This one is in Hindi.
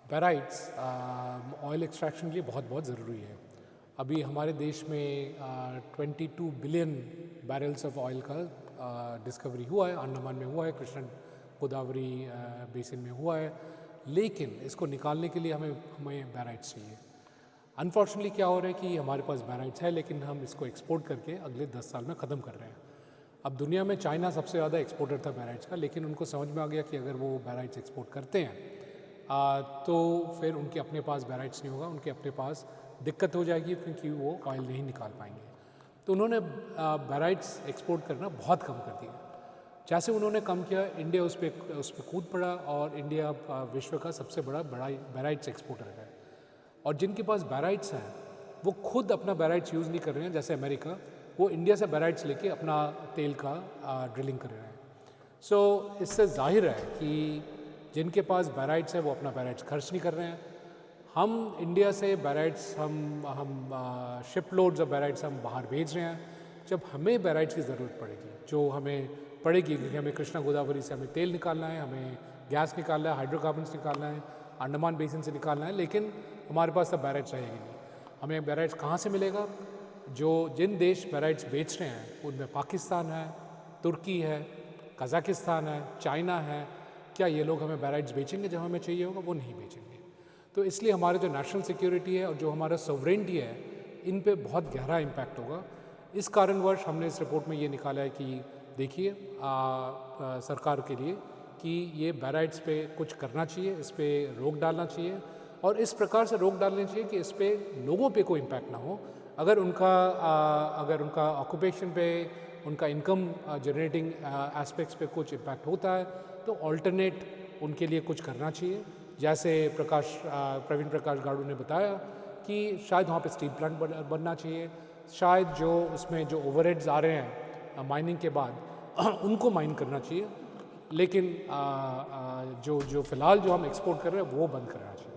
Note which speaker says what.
Speaker 1: बैराइट्स ऑयल एक्सट्रैक्शन के लिए बहुत बहुत ज़रूरी है। अभी हमारे देश में 22 बिलियन बैरल्स ऑफ ऑयल का डिस्कवरी हुआ है, अंडमान में हुआ है, कृष्ण गोदावरी बेसिन में हुआ है, लेकिन इसको निकालने के लिए हमें बैराइट्स चाहिए। अनफॉर्चुनेटली क्या हो रहा है कि हमारे पास बैराइट्स है लेकिन हम इसको एक्सपोर्ट करके अगले 10 साल में ख़त्म कर रहे हैं। अब दुनिया में चाइना सबसे ज़्यादा एक्सपोर्टर था बैराइट्स का, लेकिन उनको समझ में आ गया कि अगर वो बैराइट्स एक्सपोर्ट करते हैं तो फिर उनके अपने पास बैराइट्स नहीं होगा, उनके अपने पास दिक्कत हो जाएगी क्योंकि वो ऑयल नहीं निकाल पाएंगे। तो उन्होंने बैराइट्स एक्सपोर्ट करना बहुत कम कर दिया। जैसे उन्होंने कम किया, इंडिया उस पर कूद पड़ा और इंडिया विश्व का सबसे बड़ा बैराइट्स एक्सपोर्टर है। और जिनके पास बैराइट्स हैं वो खुद अपना बैराइट्स यूज़ नहीं कर रहे हैं, जैसे अमेरिका, वो इंडिया से बैराइट्स लेके अपना तेल का ड्रिलिंग कर रहे हैं। सो इससे जाहिर है कि जिनके पास बैराइट्स है वो अपना बैराइट्स खर्च नहीं कर रहे हैं। हम इंडिया से बैराइट्स हम शिप लोड्स ऑफ बैराइट्स हम बाहर भेज रहे हैं। जब हमें बैराइट्स की ज़रूरत पड़ेगी, जो हमें पड़ेगी क्योंकि हमें कृष्णा गोदावरी से हमें तेल निकालना है, हमें गैस निकालना है, हाइड्रोकार्बन्स निकालना है, अंडमान बेसिन से निकालना है, लेकिन हमारे पास तब बैराइट्स रहेगी नहीं। हमें बैराइट्स कहाँ से मिलेगा? जिन देश बैराइट्स बेच रहे हैं उनमें पाकिस्तान है, तुर्की है, कज़ाकिस्तान है, चाइना है। क्या ये लोग हमें बैराइट्स बेचेंगे जब हमें चाहिए होगा? वो नहीं बेचेंगे। तो इसलिए हमारे जो नेशनल सिक्योरिटी है और जो हमारा सॉवरेनिटी है, इन पे बहुत गहरा इम्पैक्ट होगा। इस कारणवश हमने इस रिपोर्ट में ये निकाला है कि देखिए सरकार के लिए कि ये बैराइट्स पे कुछ करना चाहिए, इस पे रोक डालना चाहिए और इस प्रकार से रोक डालनी चाहिए कि इस पे लोगों पे कोई इम्पैक्ट ना हो। अगर उनका ऑक्यूपेशन पे, उनका इनकम जनरेटिंग एस्पेक्ट्स पे कुछ इम्पैक्ट होता है तो ऑल्टरनेट उनके लिए कुछ करना चाहिए। जैसे प्रवीण प्रकाश गाड़ू ने बताया कि शायद वहाँ पे स्टील प्लांट बनना चाहिए, शायद जो उसमें जो ओवरहेड्स आ रहे हैं माइनिंग के बाद उनको माइन करना चाहिए, लेकिन जो फ़िलहाल जो हम एक्सपोर्ट कर रहे हैं वो बंद करना चाहिए।